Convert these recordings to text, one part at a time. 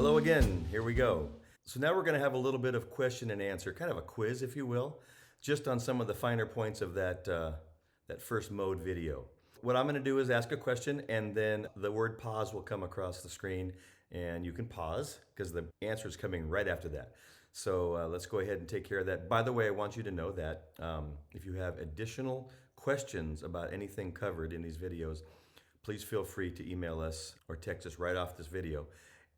Hello again, here we go. So now we're going to have a little bit of question and answer, kind of a quiz, if you will, just on some of the finer points of that first mode video. What I'm going to do is ask a question, and then the word pause will come across the screen, and you can pause because the answer is coming right after that. So let's go ahead and take care of that. By the way, I want you to know that if you have additional questions about anything covered in these videos, please feel free to email us or text us right off this video,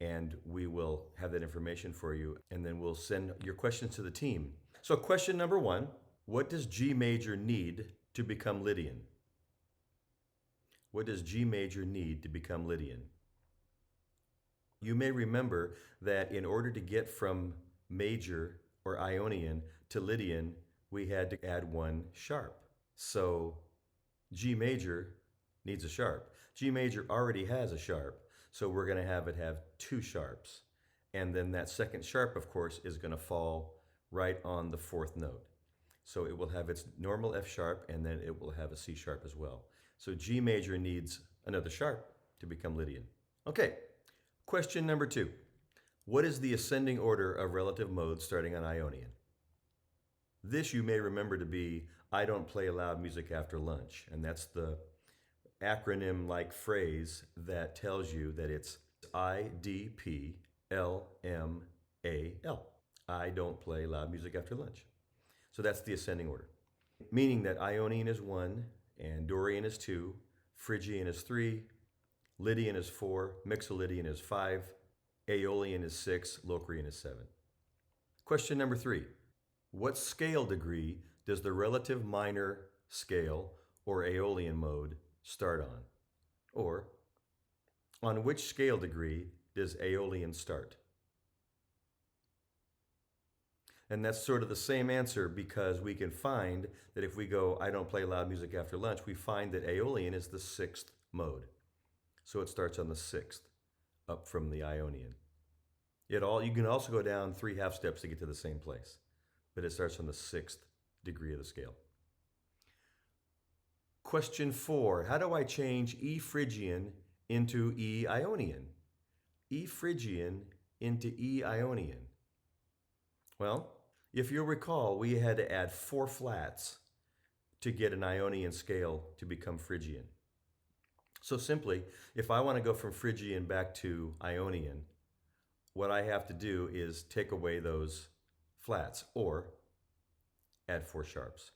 and we will have that information for you, and then we'll send your questions to the team. So question number one, what does G major need to become Lydian? What does G major need to become Lydian? You may remember that in order to get from major or Ionian to Lydian, we had to add one sharp. So G major needs a sharp. G major already has a sharp, so we're going to have it have two sharps. And then that second sharp, of course, is going to fall right on the fourth note. So it will have its normal F sharp, and then it will have a C sharp as well. So G major needs another sharp to become Lydian. Okay, question number two. What is the ascending order of relative modes starting on Ionian? This you may remember to be, I don't play loud music after lunch, and that's the acronym-like phrase that tells you that it's IDPLMAL. I don't play loud music after lunch. So that's the ascending order, meaning that Ionian is 1, and Dorian is 2, Phrygian is 3, Lydian is 4, Mixolydian is 5, Aeolian is 6, Locrian is 7. Question number 3. What scale degree does the relative minor scale or Aeolian mode start on? Or, on which scale degree does Aeolian start? And that's sort of the same answer, because we can find that if we go, I don't play loud music after lunch, we find that Aeolian is the 6th mode. So it starts on the 6th, up from the Ionian. You can also go down 3 half steps to get to the same place, but it starts on the 6th degree of the scale. Question 4, how do I change E Phrygian into E Ionian? E Phrygian into E Ionian. Well, if you'll recall, we had to add 4 flats to get an Ionian scale to become Phrygian. So simply, if I want to go from Phrygian back to Ionian, what I have to do is take away those flats or add 4 sharps.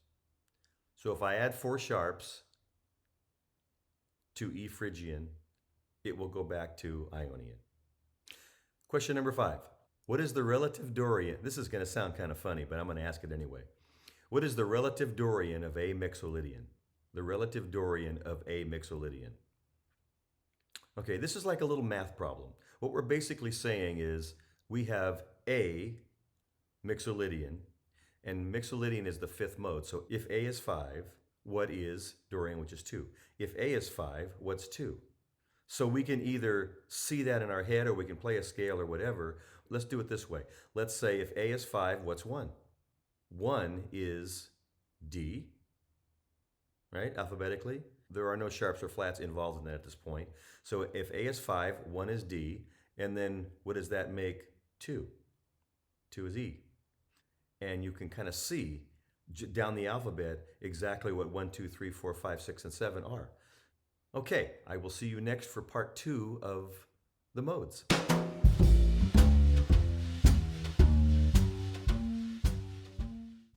So if I add 4 sharps to E Phrygian, it will go back to Ionian. Question number 5. What is the relative Dorian? This is going to sound kind of funny, but I'm going to ask it anyway. What is the relative Dorian of A Mixolydian? The relative Dorian of A Mixolydian. Okay, this is like a little math problem. What we're basically saying is we have A Mixolydian, and Mixolydian is the 5th mode. So if A is 5, what is Dorian, which is 2? If A is 5, what's 2? So we can either see that in our head, or we can play a scale or whatever. Let's do it this way. Let's say if A is 5, what's 1? 1 is D, right, alphabetically. There are no sharps or flats involved in that at this point. So if A is 5, 1 is D, and then what does that make 2? 2 is E. And you can kind of see down the alphabet exactly what 1, 2, 3, 4, 5, 6, and 7 are. Okay, I will see you next for part 2 of the modes.